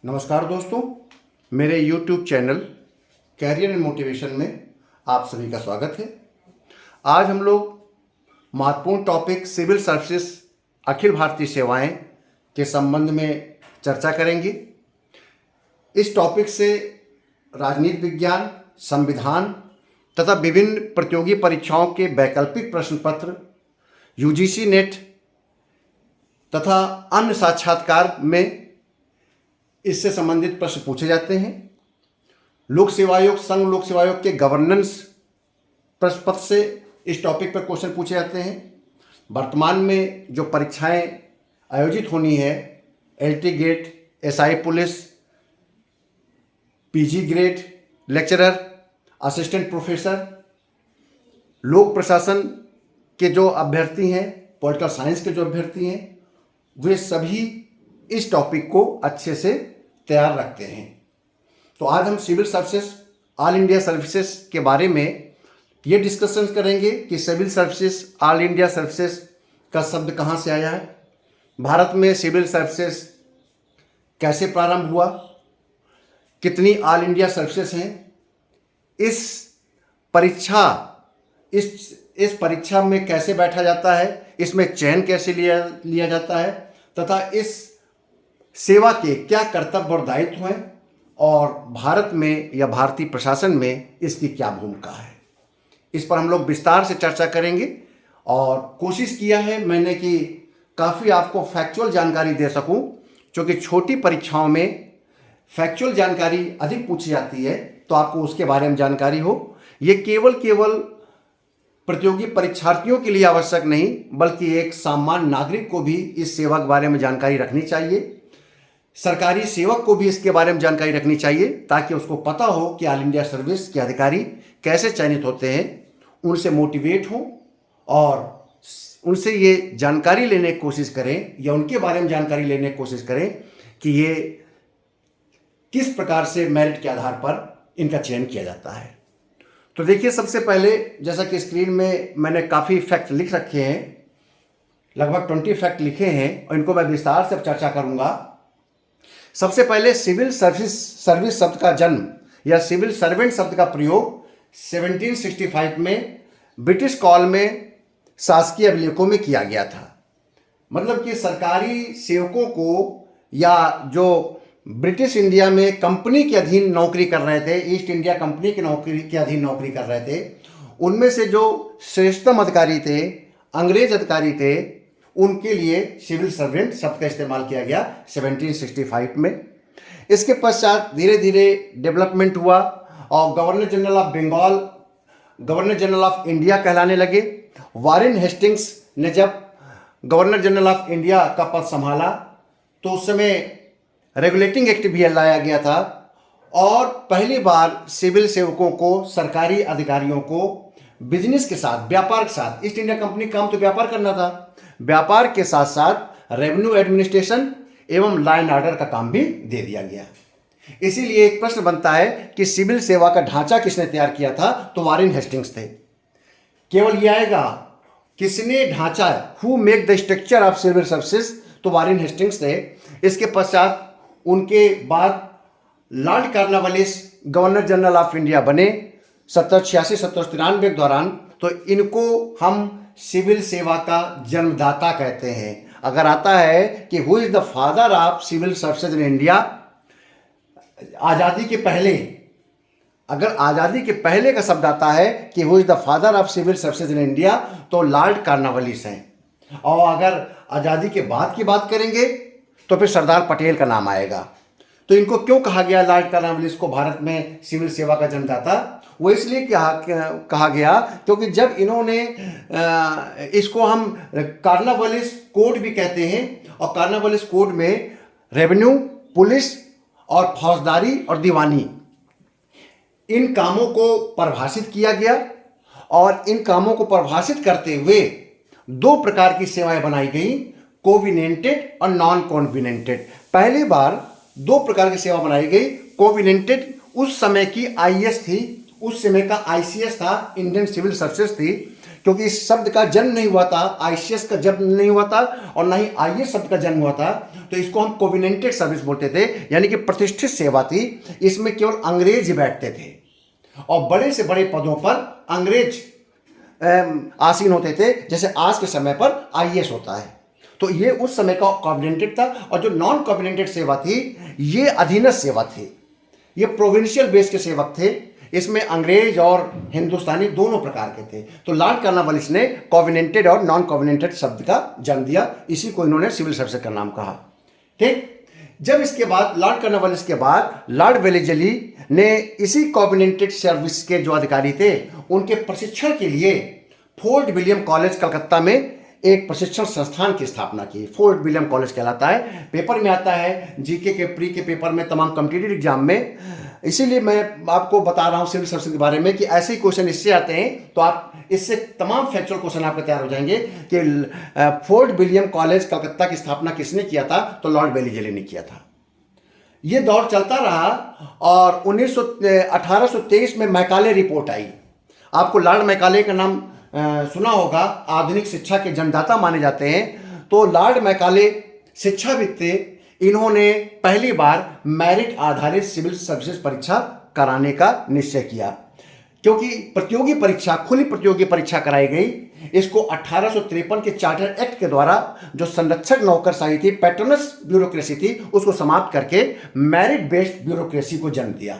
नमस्कार दोस्तों, मेरे YouTube channel career and motivation में आप सभी का स्वागत है। आज हम लोग महत्वपूर्ण topic civil services Akhil Bharatiya सेवाएं के संबंध में चर्चा करेंगे। इस टॉपिक से राजनीति विज्ञान, संविधान तथा विभिन्न प्रतियोगी परीक्षाओं के वैकल्पिक प्रश्न पत्र, UGC नेट तथा अन्य साक्षात्कार में इससे संबंधित प्रश्न पूछे जाते हैं। लोक सेवा आयोग, संघ लोक सेवा आयोग के गवर्नेंस प्रश्न पत्र से इस टॉपिक पर क्वेश्चन पूछे जाते हैं। वर्तमान में जो परीक्षाएं आयोजित होनी है, LT gate, SI police, PG grade lecturer, assistant professor, लोक प्रशासन के जो अभ्यर्थी हैं, पॉलिटिकल साइंस के जो अभ्यर्थी हैं, वे सभी इस टॉपिक को अच्छे से तैयार रखते हैं। तो आज हम civil services, all India services के बारे में ये डिस्कशन करेंगे कि civil services, all India services का शब्द कहाँ से आया है, भारत में सिविल सर्विसेज कैसे प्रारंभ हुआ, कितनी ऑल इंडिया सर्विसेज हैं, इस परीक्षा में कैसे बैठा जाता है, इसमें चयन कैसे लिया जाता है तथा इस सेवा के क्या कर्तव्य और दायित्व हैं और भारत में या भारतीय प्रशासन में इसकी क्या भूमिका है, इस पर हम लोग विस्तार से चर्चा करेंगे। और कोशिश किया है मैंने कि काफ़ी आपको फैक्चुअल जानकारी दे सकूं, क्योंकि छोटी परीक्षाओं में फैक्चुअल जानकारी अधिक पूछी जाती है, तो आपको उसके बारे में जानकारी हो। ये केवल प्रतियोगी परीक्षार्थियों के लिए आवश्यक नहीं, बल्कि एक सामान्य नागरिक को भी इस सेवा के बारे में जानकारी रखनी चाहिए। सरकारी सेवक को भी इसके बारे में जानकारी रखनी चाहिए, ताकि उसको पता हो कि ऑल इंडिया सर्विस के अधिकारी कैसे चयनित होते हैं, उनसे मोटिवेट हों और उनसे ये जानकारी लेने की कोशिश करें या उनके बारे में जानकारी लेने की कोशिश करें कि ये किस प्रकार से मेरिट के आधार पर इनका चयन किया जाता है। तो देखिए, सबसे पहले जैसा कि स्क्रीन में मैंने काफ़ी फैक्ट लिख रखे हैं, लगभग 20 फैक्ट लिखे हैं और इनको मैं विस्तार से चर्चा करूंगा। सबसे पहले सिविल सर्विस शब्द का जन्म या सिविल सर्वेंट शब्द का प्रयोग 1765 में ब्रिटिश कॉल में शासकीय अभिलेखों में किया गया था। मतलब कि सरकारी सेवकों को या जो ब्रिटिश इंडिया में कंपनी के अधीन नौकरी कर रहे थे, ईस्ट इंडिया कंपनी के अधीन नौकरी कर रहे थे, उनमें से जो श्रेष्ठतम अधिकारी थे, अंग्रेज अधिकारी थे, उनके लिए सिविल सर्वेंट शब्द का इस्तेमाल किया गया 1765 में। इसके पश्चात धीरे धीरे डेवलपमेंट हुआ और governor general of Bengal governor general of India कहलाने लगे। वारेन हेस्टिंग्स ने जब गवर्नर जनरल ऑफ इंडिया का पद संभाला तो उस समय रेगुलेटिंग एक्ट भी लाया गया था और पहली बार सिविल सेवकों को, सरकारी अधिकारियों को बिजनेस के साथ, व्यापार के साथ, ईस्ट इंडिया कंपनी काम तो व्यापार करना था, व्यापार के साथ साथ रेवेन्यू एडमिनिस्ट्रेशन एवं लॉ एंड ऑर्डर का काम भी दे दिया गया। इसीलिए एक प्रश्न बनता है कि सिविल सेवा का ढांचा किसने तैयार किया था, तो वारेन हेस्टिंग्स थे। केवल ये आएगा किसने ढांचा, who make the structure of civil services, तो वारेन हेस्टिंग्स थे। इसके पश्चात उनके बाद lord Cornwallis governor general of India बने 1786-1793 के दौरान। तो इनको हम सिविल सेवा का जन्मदाता कहते हैं। अगर आता है कि who is the father of civil services in India, आज़ादी के पहले, अगर आज़ादी के पहले का शब्द आता है कि who is the father of civil services in India, तो लॉर्ड कॉर्नवालिस हैं। और अगर आज़ादी के बाद की बात करेंगे तो फिर सरदार पटेल का नाम आएगा। तो इनको क्यों कहा गया लॉर्ड कॉर्नवालिस को भारत में सिविल सेवा का जन्मदाता? वो इसलिए कहा गया क्योंकि जब इन्होंने इसको हम कॉर्नवालिस कोड भी कहते हैं, और कॉर्नवालिस कोड में रेवेन्यू, पुलिस और फौजदारी और दीवानी, इन कामों को परिभाषित किया गया। और इन कामों को परिभाषित करते हुए दो प्रकार की सेवाएं बनाई गई, कोविनेंटेड और नॉन कोविनेंटेड। पहली बार दो प्रकार की सेवा बनाई गई। कोविनेंटेड उस समय की IAS थी, उस समय का ICS था, इंडियन सिविल सर्विसेज थी, क्योंकि इस शब्द का जन्म नहीं हुआ था, आईसीएस का जन्म नहीं हुआ था और ना ही आईएएस शब्द का जन्म हुआ था। तो इसको हम कोविनेंटेड सर्विस बोलते थे, यानी कि प्रतिष्ठित सेवा थी। इसमें केवल अंग्रेज ही बैठते थे और बड़े से बड़े पदों पर अंग्रेज आसीन होते थे, जैसे आज के समय पर आईएएस होता है। तो ये उस समय का कोविनेंटेड था। और जो नॉन कोविनेंटेड सेवा थी, ये अधीनस्थ सेवा थी। ये प्रोविंशियल बेस के सेवक थे। इसमें अंग्रेज और हिंदुस्तानी दोनों प्रकार के थे। तो लॉर्ड कॉर्नवालिस ने कोविनेंटेड और नॉन कोविनेंटेड शब्द का जन्म दिया। इसी को इन्होंने सिविल सर्विस का नाम कहा। ठीक। जब इसके बाद लॉर्ड कॉर्नवालिस के बाद लॉर्ड वेलेस्ली ने इसी कोविनेंटेड सर्विस के जो अधिकारी थे उनके प्रशिक्षण के लिए फोर्ट विलियम कॉलेज कलकत्ता में एक प्रशिक्षण संस्थान की स्थापना की। फोर्ट विलियम कॉलेज कहलाता है। पेपर में आता है, जीके के प्री के पेपर में, तमाम कॉम्पिटिटिव एग्जाम में। इसीलिए मैं आपको बता रहा हूँ सिविल सर्विस के बारे में कि ऐसे ही क्वेश्चन इससे आते हैं, तो आप इससे तमाम फैक्चुअल क्वेश्चन आपके तैयार हो जाएंगे कि फोर्ट विलियम कॉलेज कलकत्ता की स्थापना किसने किया था, तो लॉर्ड वेलेस्ली ने किया था। ये दौर चलता रहा और 1823 में मैकाले रिपोर्ट आई। आपको लॉर्ड मैकाले का नाम सुना होगा, आधुनिक शिक्षा के जन्मदाता माने जाते हैं। तो लॉर्ड मैकाले शिक्षाविद थे। इन्होंने पहली बार मेरिट आधारित सिविल सर्विसेज परीक्षा कराने का निश्चय किया, क्योंकि प्रतियोगी परीक्षा, खुली प्रतियोगी परीक्षा कराई गई। इसको 1853 के चार्टर एक्ट के द्वारा जो संरक्षक नौकरशाही थी, पैट्रोनस ब्यूरोक्रेसी थी, उसको समाप्त करके मेरिट बेस्ड ब्यूरोक्रेसी को जन्म दिया।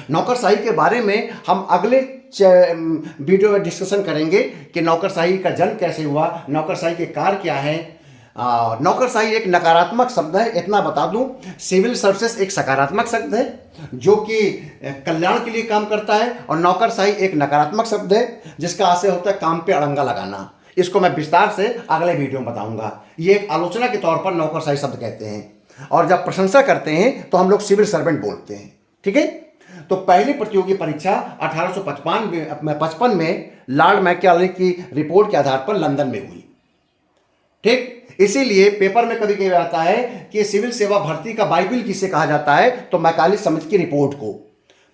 नौकरशाही के बारे में हम अगले वीडियो में डिस्कशन करेंगे कि नौकरशाही का जन्म कैसे हुआ, नौकरशाही के कार्य क्या है। नौकरशाही एक नकारात्मक शब्द है, इतना बता दूं। सिविल सर्विसेज एक सकारात्मक शब्द है जो कि कल्याण के लिए काम करता है, और नौकरशाही एक नकारात्मक शब्द है जिसका आशय होता है काम पे अड़ंगा लगाना। इसको मैं विस्तार से अगले वीडियो में बताऊंगा। ये एक आलोचना के तौर पर नौकरशाही शब्द कहते हैं, और जब प्रशंसा करते हैं तो हम लोग सिविल सर्वेंट बोलते हैं। ठीक है। तो पहली प्रतियोगी परीक्षा 1855 में लॉर्ड मैकाले की रिपोर्ट के आधार पर लंदन में हुई। ठीक। इसीलिए पेपर में कभी कभी आता है कि सिविल सेवा भर्ती का बाइबिल किसे कहा जाता है, तो मैकाले समिति की रिपोर्ट को,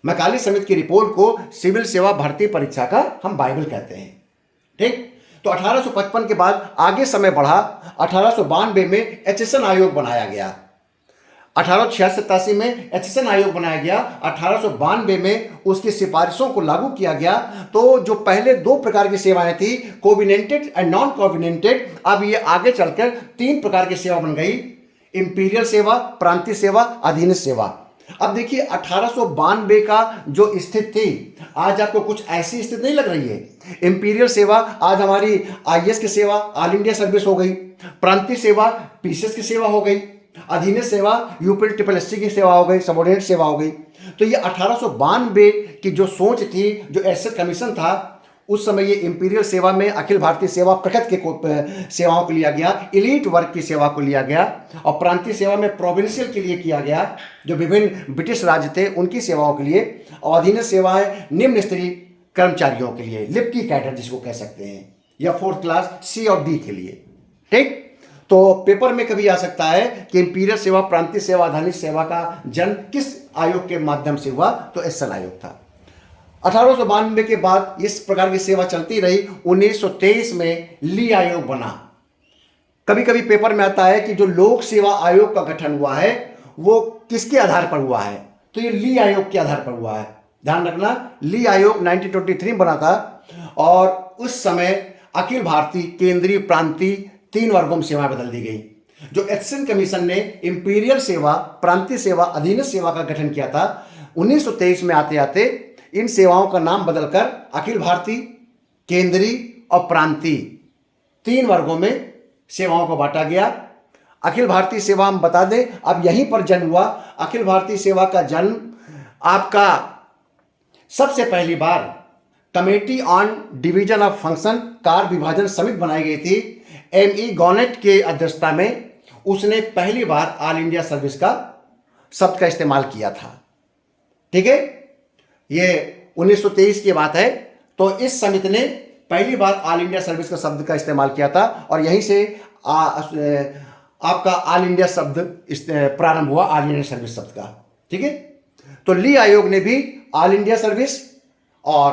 मैकाले समिति की रिपोर्ट को सिविल सेवा भर्ती परीक्षा का हम बाइबिल कहते हैं। ठीक। तो 1855 के बाद आगे समय बढ़ा। 1892 में एचएसएन आयोग बनाया गया। 1886 में एचएसएन आयोग बनाया गया। 1892 में उसकी सिफारिशों को लागू किया गया। तो जो पहले दो प्रकार की सेवाएं थी, कोविनेंटेड एंड नॉन कोविनेंटेड, अब ये आगे चलकर तीन प्रकार की सेवा बन गई। इंपीरियल सेवा, प्रांतीय सेवा, अधीनस्थ सेवा। अब देखिए 1892 का जो स्थिति थी, आज आपको कुछ ऐसी स्थिति नहीं लग रही है। इंपीरियल सेवा आज हमारी आईएएस की सेवा ऑल इंडिया सर्विस हो गई, प्रांतीय सेवा पीसीएस की सेवा हो गई, अधीनस्थ सेवा यूपी ट्रिपल एससी की सेवा हो गई, सबऑर्डिनेट सेवा हो गई। तो ये 1892 की जो सोच थी, जो एसएस कमीशन था, उस समय ये इंपीरियल सेवा में अखिल भारतीय सेवा प्रखत के सेवाओं को लिया गया, इलीट वर्ग की सेवा को लिया गया, और प्रांतीय सेवा में प्रोविंशियल के लिए किया गया, जो विभिन्न ब्रिटिश राज्य थे उनकी सेवाओं के लिए, और अधीनस्थ सेवाएं निम्न स्तरीय कर्मचारियों के लिए, लिप्की कैडर जिसको कह सकते हैं, या फोर्थ क्लास सी और डी के लिए। ठीक। तो पेपर में कभी आ सकता है कि इंपीरियल सेवा, प्रांतीय सेवा, अधीनस्थ सेवा का जन्म किस आयोग के माध्यम से हुआ, तो एसएन आयोग था। 1892 के बाद इस प्रकार की सेवा चलती रही। 1923 में ली आयोग बना। कभी कभी पेपर में आता है कि जो लोक सेवा आयोग का गठन हुआ है वो किसके आधार पर हुआ है, तो ये ली आयोग के आधार पर हुआ है। ध्यान रखना, ली आयोग 1923 में बना था, और उस समय अखिल भारतीय, केंद्रीय, प्रांतीय तीन वर्गों में सेवाएं बदल दी गई। जो एचएसएन कमीशन ने इंपीरियल सेवा, प्रांतीय सेवा, अधीनस्थ सेवा का गठन किया था, 1923 में आते आते इन सेवाओं का नाम बदलकर अखिल भारतीय, केंद्रीय और प्रांतीय तीन वर्गों में सेवाओं को बांटा गया। अखिल भारतीय सेवा हम बता दें, अब यहीं पर जन्म हुआ। अखिल भारतीय सेवा का जन्म आपका सबसे पहली बार committee on division of function, कार्य विभाजन समिति बनाई गई थी। एमई गॉनेट के अध्यक्षता में उसने पहली बार ऑल इंडिया सर्विस का शब्द का इस्तेमाल किया था। ठीक है। ये 1923 की बात है। तो इस समिति ने पहली बार ऑल इंडिया सर्विस का शब्द का इस्तेमाल किया था, और यहीं से आपका ऑल इंडिया शब्द प्रारंभ हुआ, ऑल इंडिया सर्विस शब्द का। ठीक है। तो ली आयोग ने भी ऑल इंडिया सर्विस और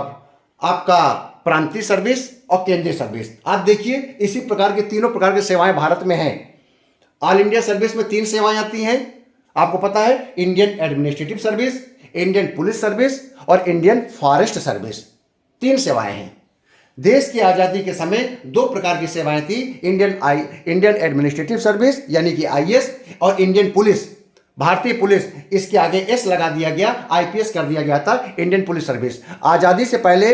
आपका प्रांतीय सर्विस और केंद्रीय सर्विस। आप देखिए इसी प्रकार की तीनों प्रकार की सेवाएं भारत में हैं। ऑल इंडिया सर्विस में 3 सेवाएं आती हैं, आपको पता है, Indian administrative service, Indian police service और इंडियन फॉरेस्ट सर्विस। 3 सेवाएं हैं। देश की आज़ादी के समय 2 प्रकार की सेवाएं थी, इंडियन एडमिनिस्ट्रेटिव सर्विस यानी कि आईएएस और इंडियन पुलिस, भारतीय पुलिस, इसके आगे एस लगा दिया गया, आईपीएस कर दिया गया था, इंडियन पुलिस सर्विस। आज़ादी से पहले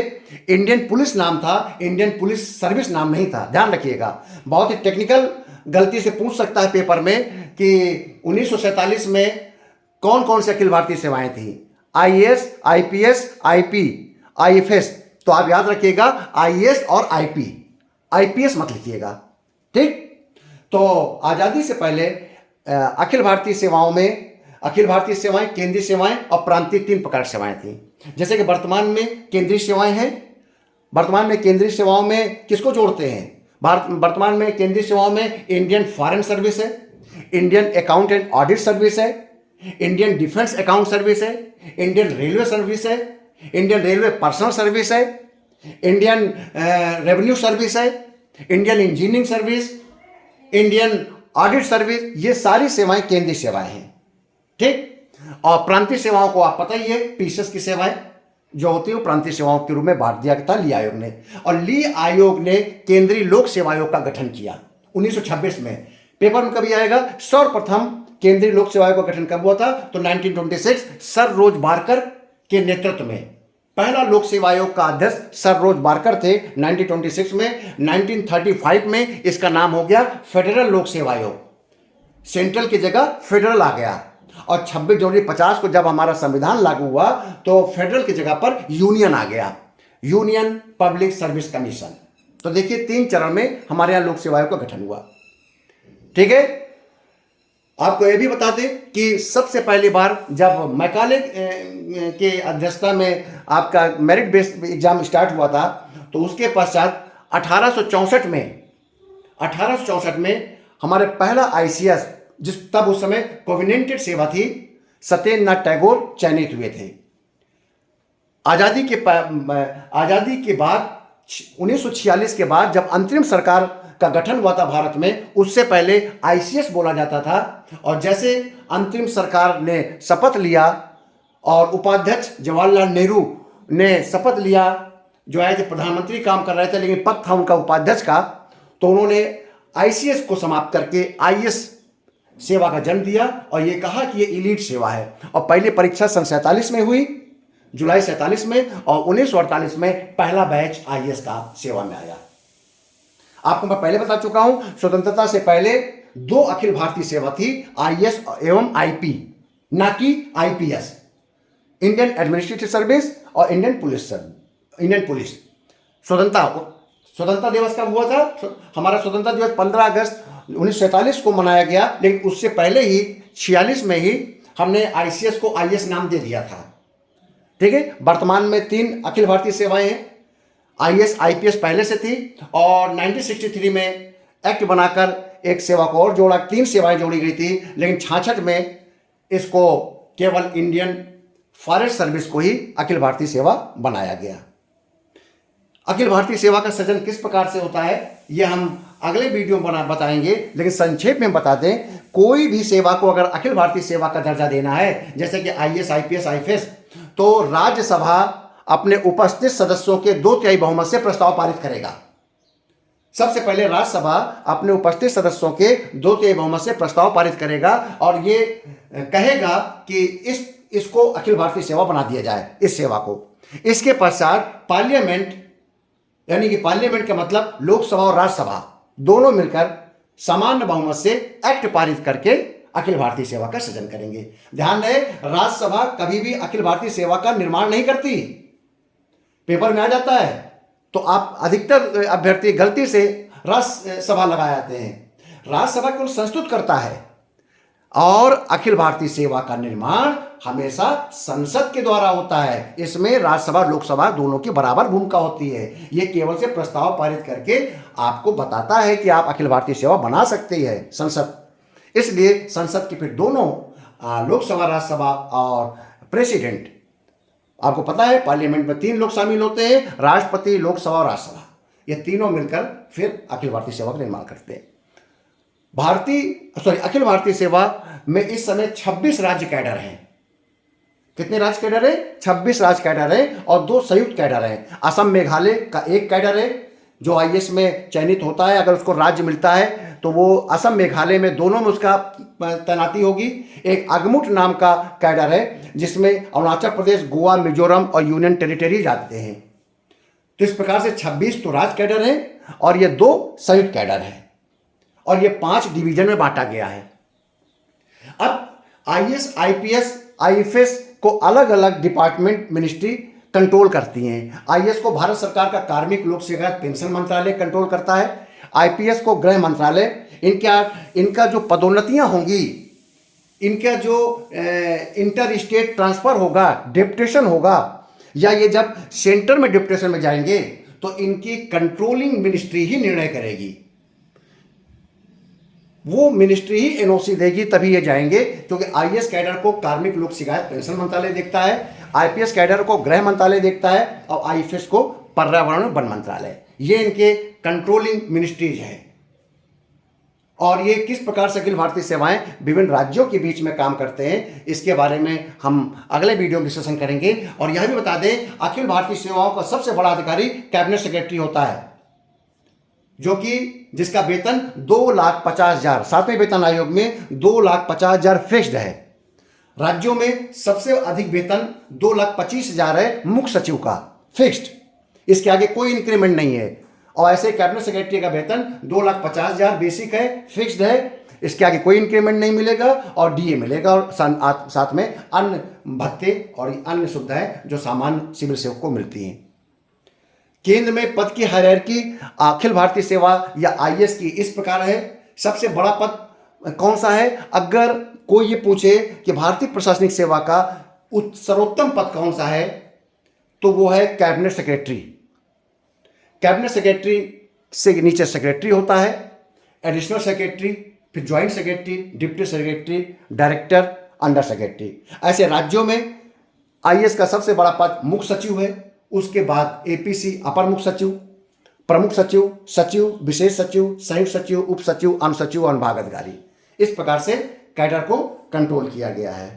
इंडियन पुलिस नाम था, इंडियन पुलिस सर्विस नाम नहीं था, ध्यान रखिएगा। बहुत ही टेक्निकल गलती से पूछ सकता है पेपर में कि 1947 में कौन कौन से अखिल भारतीय सेवाएं थी, आईएएस, आईपीएस, आईपी, आईएफएस। तो आप याद रखिएगा आईएएस और आईपी, आईपीएस मत लिखिएगा, ठीक। तो आज़ादी से पहले अखिल भारतीय सेवाओं में अखिल भारतीय सेवाएं, केंद्रीय सेवाएं और प्रांतीय 3 प्रकार की सेवाएं थी। जैसे कि वर्तमान में केंद्रीय सेवाएं हैं। वर्तमान में केंद्रीय सेवाओं में किसको जोड़ते हैं? वर्तमान में केंद्रीय सेवाओं में इंडियन फॉरेन सर्विस है, Indian account and audit service है, इंडियन डिफेंस अकाउंट सर्विस है, इंडियन रेलवे सर्विस है, इंडियन रेलवे पर्सनल सर्विस है, इंडियन रेवेन्यू सर्विस है, Indian engineering service, Indian audit service. ये सारी सेवाएं केंद्रीय सेवाएं हैं, ठीक। और प्रांतीय सेवाओं को आप पता ही है, पीसीएस की सेवाएं जो होती है वो प्रांतीय सेवाओं के रूप में बांट दिया था ली आयोग ने। और ली आयोग ने केंद्रीय लोक सेवा आयोग का गठन किया 1926 में। पेपर में कभी आएगा सर्वप्रथम केंद्रीय लोक सेवा आयोग का गठन कब हुआ था? तो 1926 सर रोज बारकर के नेतृत्व में पहला लोक सेवा आयोग का अध्यक्ष सर रोज बारकर थे 1926 में। 1935 में इसका नाम हो गया फेडरल लोक सेवा आयोग, सेंट्रल की जगह फेडरल आ गया। और 26 जनवरी 50 को जब हमारा संविधान लागू हुआ तो फेडरल की जगह पर यूनियन आ गया, यूनियन पब्लिक सर्विस कमीशन। तो देखिए 3 चरण में हमारे यहाँ लोक सेवा आयोग का गठन हुआ, ठीक है। आपको यह भी बता दें कि सबसे पहली बार जब मैकाले के अध्यक्षता में आपका मेरिट बेस्ड एग्जाम स्टार्ट हुआ था तो उसके पश्चात 1864 में हमारे पहला आईसीएस, तब उस समय कोविनेंटेड सेवा थी, सत्येंद्रनाथ टैगोर चयनित हुए थे। आज़ादी के बाद 1946 के बाद जब अंतरिम सरकार का गठन हुआ था भारत में, उससे पहले आईसीएस बोला जाता था। और जैसे अंतरिम सरकार ने शपथ लिया और उपाध्यक्ष जवाहरलाल नेहरू ने शपथ लिया, जो आए थे प्रधानमंत्री काम कर रहे थे लेकिन पद था उनका उपाध्यक्ष का, तो उन्होंने आईसीएस को समाप्त करके आईएएस सेवा का जन्म दिया और ये कहा कि ये इलीट सेवा है। और पहली परीक्षा सन 47 में हुई, जुलाई 47 में, और 1948 में पहला बैच आईएएस का सेवा में आया। आपको मैं पहले बता चुका हूं, स्वतंत्रता से पहले 2 अखिल भारतीय सेवा थी, आईएएस एवं आईपी, ना कि आईपीएस, इंडियन एडमिनिस्ट्रेटिव सर्विस और इंडियन पुलिस। स्वतंत्रता दिवस कब हुआ था? हमारा स्वतंत्रता दिवस 15 अगस्त 1947 को मनाया गया, लेकिन उससे पहले ही 46 में ही हमने आईसीएस को आईएएस नाम दे दिया था, ठीक है। वर्तमान में 3 अखिल भारतीय सेवाएं हैं, आईएएस आईपीएस पहले से थी और 1963 में एक्ट बनाकर एक सेवा को और जोड़ा, 3 सेवाएं जोड़ी गई थी, लेकिन 66 में इसको केवल इंडियन फॉरेस्ट सर्विस को ही अखिल भारतीय सेवा बनाया गया। अखिल भारतीय सेवा का सृजन किस प्रकार से होता है ये हम अगले वीडियो में बताएंगे, लेकिन संक्षेप में बता दें, कोई भी सेवा को अगर अखिल भारतीय सेवा का दर्जा देना है, जैसे कि आईएएस, आईपीएस, आईएफएस, तो राज्यसभा अपने उपस्थित सदस्यों के 2/3 बहुमत से प्रस्ताव पारित करेगा। सबसे पहले राज्यसभा अपने उपस्थित सदस्यों के 2/3 बहुमत से प्रस्ताव पारित करेगा और ये कहेगा कि इसको अखिल भारतीय सेवा बना दिया जाए, इस सेवा को। इसके पश्चात पार्लियामेंट, यानी कि पार्लियामेंट का मतलब लोकसभा और राज्यसभा दोनों मिलकर सामान्य बहुमत से एक्ट पारित करके अखिल भारतीय सेवा का सृजन करेंगे। ध्यान रहे, राज्यसभा कभी भी अखिल भारतीय सेवा का निर्माण नहीं करती। पेपर में आ जाता है तो आप अधिकतर अभ्यर्थी गलती से राज्यसभा लगा जाते हैं। राज्यसभा को संस्तुत करता है और अखिल भारतीय सेवा का निर्माण हमेशा संसद के द्वारा होता है। इसमें राज्यसभा लोकसभा दोनों की बराबर भूमिका होती है। ये केवल से प्रस्ताव पारित करके आपको बताता है कि आप अखिल भारतीय सेवा बना सकते हैं संसद। इसलिए संसद के फिर दोनों लोकसभा, राज्यसभा और प्रेसिडेंट आपको पता है पार्लियामेंट में 3 लोग शामिल होते हैं, राष्ट्रपति, लोकसभा और राज्यसभा। ये तीनों मिलकर फिर अखिल भारतीय सेवा का निर्माण करते हैं। अखिल भारतीय सेवा में इस समय 26 राज्य कैडर हैं। कितने राज्य कैडर है? 26 राज्य कैडर है और 2 संयुक्त कैडर है। असम मेघालय का एक कैडर है जो आईएएस में चयनित होता है। अगर उसको राज्य मिलता है तो वो असम मेघालय में दोनों में उसका तैनाती होगी। एक अगमुट नाम का कैडर है जिसमें अरुणाचल प्रदेश, गोवा, मिजोरम और यूनियन टेरिटरी जाते हैं। तो इस प्रकार से 26 तो राज्य कैडर है और ये 2 संयुक्त कैडर है और ये 5 डिवीजन में बांटा गया है। अब आईएएस, आईपीएस, आईएफएस को अलग अलग डिपार्टमेंट, मिनिस्ट्री कंट्रोल करती हैं। आईएएस को भारत सरकार का कार्मिक, लोक सेवा, पेंशन मंत्रालय कंट्रोल करता है। आईपीएस को गृह मंत्रालय। इनका जो पदोन्नतियां होंगी, इनका जो इंटर स्टेट ट्रांसफर होगा, डिप्यूटेशन होगा, या ये जब सेंटर में डिप्यूटेशन में जाएंगे तो इनकी कंट्रोलिंग मिनिस्ट्री ही निर्णय करेगी। वो मिनिस्ट्री ही एनओसी देगी तभी ये जाएंगे, क्योंकि आईएएस कैडर को कार्मिक, लोक शिकायत, पेंशन मंत्रालय देखता है, आईपीएस कैडर को गृह मंत्रालय देखता है और आईएफएस को पर्यावरण वन मंत्रालय। ये इनके कंट्रोलिंग मिनिस्ट्रीज हैं। और ये किस प्रकार से अखिल भारतीय सेवाएं विभिन्न राज्यों के बीच में काम करते हैं, इसके बारे में हम अगले वीडियो में डिस्कशन करेंगे। और यह भी बता दें, अखिल भारतीय सेवाओं का सबसे बड़ा अधिकारी कैबिनेट सेक्रेटरी होता है, जो कि जिसका वेतन 2,50,000, 7वें वेतन आयोग में 2,50,000 फिक्स्ड है। राज्यों में सबसे अधिक वेतन 2,25,000 है मुख्य सचिव का, फिक्स्ड। इसके आगे कोई इंक्रीमेंट नहीं है। और ऐसे कैबिनेट सेक्रेटरी का वेतन 2,50,000 बेसिक है, फिक्स्ड है। इसके आगे कोई इंक्रीमेंट नहीं मिलेगा और डीए मिलेगा और साथ में अन्य भत्ते और अन्य सुविधाएं जो सामान्य सिविल सेवक को मिलती हैं। केंद्र में पद की हायरार्की अखिल भारतीय सेवा या आईएएस की इस प्रकार है। सबसे बड़ा पद कौन सा है? अगर कोई ये पूछे कि भारतीय प्रशासनिक सेवा का सर्वोत्तम पद कौन सा है, तो वो है कैबिनेट सेक्रेटरी। कैबिनेट सेक्रेटरी से नीचे सेक्रेटरी होता है, एडिशनल सेक्रेटरी, फिर joint secretary, deputy secretary, director, under secretary. ऐसे राज्यों में आईएएस का सबसे बड़ा पद मुख्य सचिव है। उसके बाद एपीसी, अपर मुख्य सचिव, प्रमुख सचिव, सचिव, विशेष सचिव, संयुक्त सचिव, उप सचिव, अनुसचिव और अनुभाग अधिकारी। इस प्रकार से कैडर को कंट्रोल किया गया है।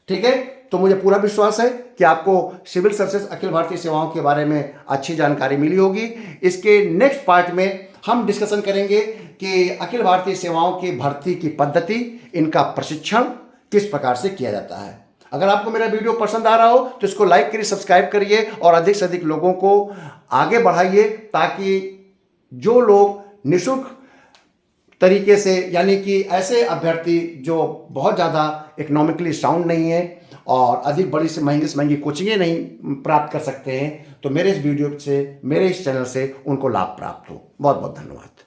ठीक है, तो मुझे पूरा विश्वास है कि आपको सिविल सर्विसेज अखिल भारतीय सेवाओं के बारे में अच्छी जानकारी मिली होगी। इसके नेक्स्ट पार्ट में हम डिस्कशन करेंगे कि अखिल भारतीय सेवाओं की भर्ती की पद्धति, इनका प्रशिक्षण किस प्रकार से किया जाता है। अगर आपको मेरा वीडियो पसंद आ रहा हो तो इसको लाइक करिए, सब्सक्राइब करिए और अधिक से अधिक लोगों को आगे बढ़ाइए, ताकि जो लोग निःशुल्क तरीके से, यानी कि ऐसे अभ्यर्थी जो बहुत ज़्यादा इकोनॉमिकली साउंड नहीं है और अधिक बड़ी से महंगी कोचिंगें नहीं प्राप्त कर सकते हैं, तो मेरे इस वीडियो से, मेरे इस चैनल से उनको लाभ प्राप्त हो। बहुत बहुत धन्यवाद।